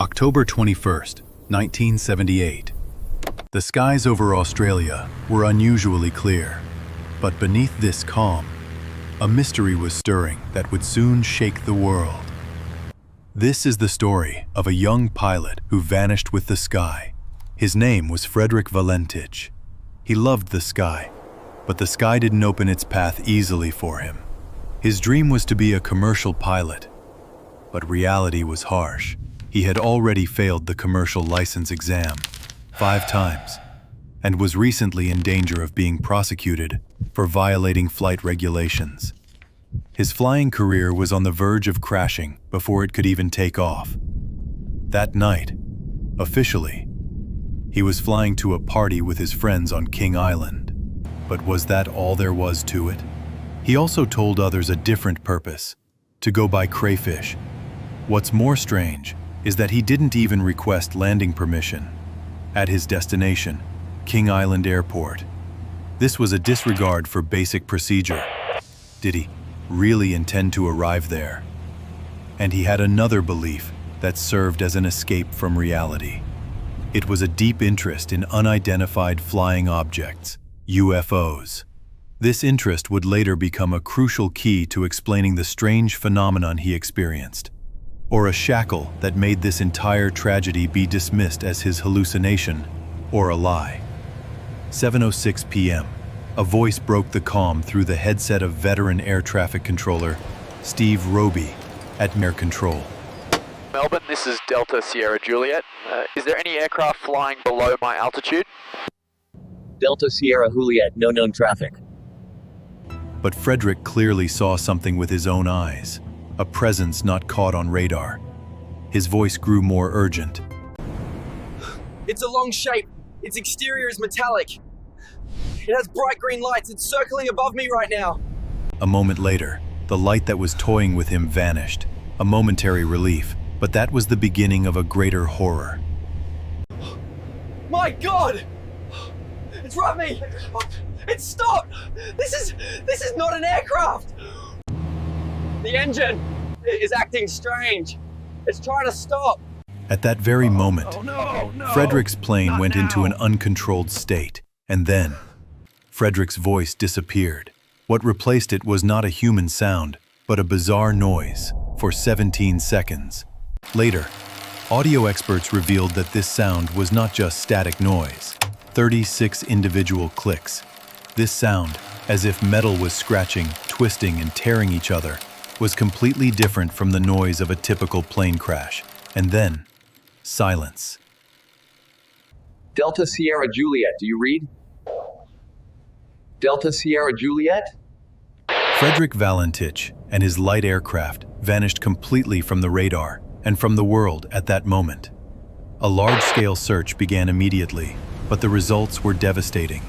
October 21st, 1978. The skies over Australia were unusually clear, but beneath this calm, a mystery was stirring that would soon shake the world. This is the story of a young pilot who vanished with the sky. His name was Frederick Valentich. He loved the sky, but the sky didn't open its path easily for him. His dream was to be a commercial pilot, but reality was harsh. He had already failed the commercial license exam 5 times and was recently in danger of being prosecuted for violating flight regulations. His flying career was on the verge of crashing before it could even take off. That night, officially, he was flying to a party with his friends on King Island. But was that all there was to it? He also told others a different purpose, to go buy crayfish. What's more strange is that he didn't even request landing permission at his destination, King Island Airport. This was a disregard for basic procedure. Did he really intend to arrive there? And he had another belief that served as an escape from reality. It was a deep interest in unidentified flying objects, UFOs. This interest would later become a crucial key to explaining the strange phenomenon he experienced, or a shackle that made this entire tragedy be dismissed as his hallucination or a lie. 7:06 p.m. A voice broke the calm through the headset of veteran air traffic controller Steve Roby at Air Control. Melbourne, this is Delta Sierra Juliet. Is there any aircraft flying below my altitude? Delta Sierra Juliet, no known traffic. But Frederick clearly saw something with his own eyes, a presence not caught on radar. His voice grew more urgent. It's a long shape. Its exterior is metallic. It has bright green lights. It's circling above me right now. A moment later, the light that was toying with him vanished, a momentary relief, but that was the beginning of a greater horror. My God! It's right me! It stopped! This is not an aircraft! The engine is acting strange. It's trying to stop. At that very moment, Frederick's plane went into an uncontrolled state, and then Frederick's voice disappeared. What replaced it was not a human sound, but a bizarre noise for 17 seconds. Later, audio experts revealed that this sound was not just static noise, 36 individual clicks. This sound, as if metal was scratching, twisting, and tearing each other, was completely different from the noise of a typical plane crash. And then, silence. Delta Sierra Juliet, do you read? Delta Sierra Juliet? Frederick Valentich and his light aircraft vanished completely from the radar and from the world at that moment. A large-scale search began immediately, but the results were devastating.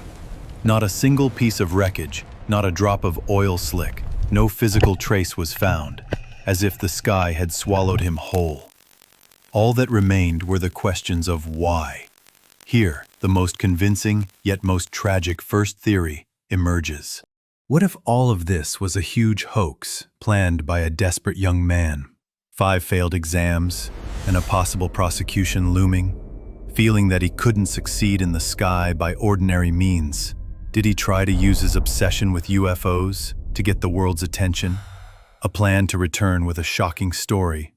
Not a single piece of wreckage, not a drop of oil slick, no physical trace was found, as if the sky had swallowed him whole. All that remained were the questions of why. Here, the most convincing, yet most tragic first theory emerges. What if all of this was a huge hoax planned by a desperate young man? 5 failed exams, and a possible prosecution looming? Feeling that he couldn't succeed in the sky by ordinary means, did he try to use his obsession with UFOs to get the world's attention? A plan to return with a shocking story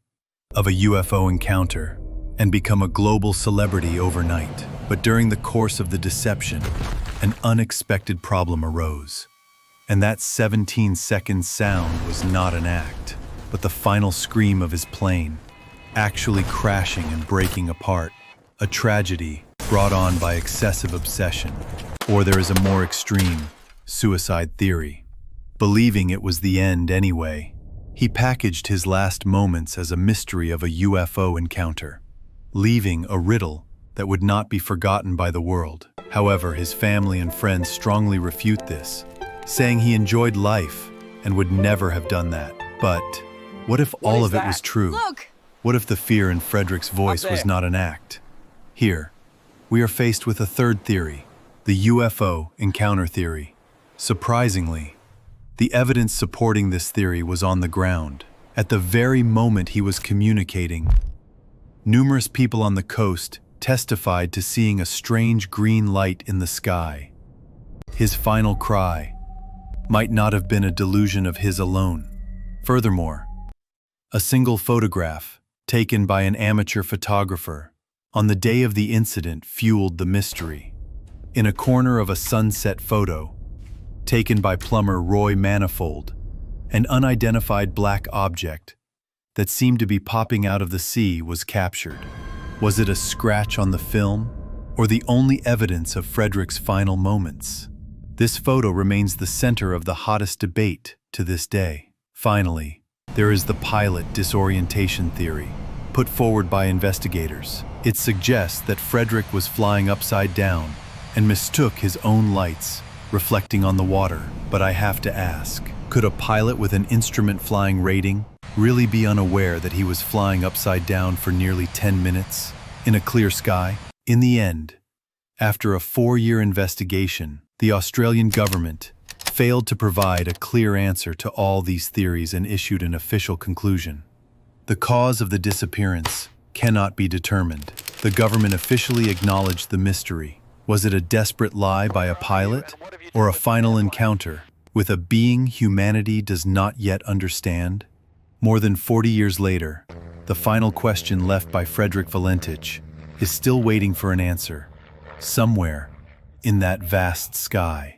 of a UFO encounter and become a global celebrity overnight. But during the course of the deception, an unexpected problem arose. And that 17-second sound was not an act, but the final scream of his plane, actually crashing and breaking apart. A tragedy brought on by excessive obsession. Or there is a more extreme, suicide theory. Believing it was the end anyway, he packaged his last moments as a mystery of a UFO encounter, leaving a riddle that would not be forgotten by the world. However, his family and friends strongly refute this, saying he enjoyed life and would never have done that. But what if all of it was true? Look! What if the fear in Frederick's voice was not an act? Here, we are faced with a third theory, the UFO encounter theory. Surprisingly, the evidence supporting this theory was on the ground, at the very moment he was communicating Numerous people on the coast testified to seeing a strange green light in the sky. His final cry might not have been a delusion of his alone. Furthermore, a single photograph taken by an amateur photographer on the day of the incident fueled the mystery. In a corner of a sunset photo, taken by plumber Roy Manifold, an unidentified black object that seemed to be popping out of the sea was captured. Was it a scratch on the film, or the only evidence of Frederick's final moments? This photo remains the center of the hottest debate to this day. Finally, there is the pilot disorientation theory, put forward by investigators. It suggests that Frederick was flying upside down and mistook his own lights, reflecting on the water. But I have to ask, could a pilot with an instrument flying rating really be unaware that he was flying upside down for nearly 10 minutes in a clear sky? In the end, after a 4-year investigation, the Australian government failed to provide a clear answer to all these theories and issued an official conclusion. The cause of the disappearance cannot be determined. The government officially acknowledged the mystery. Was it a desperate lie by a pilot, or a final encounter with a being humanity does not yet understand? More than 40 years later, the final question left by Frederick Valentich is still waiting for an answer, somewhere in that vast sky.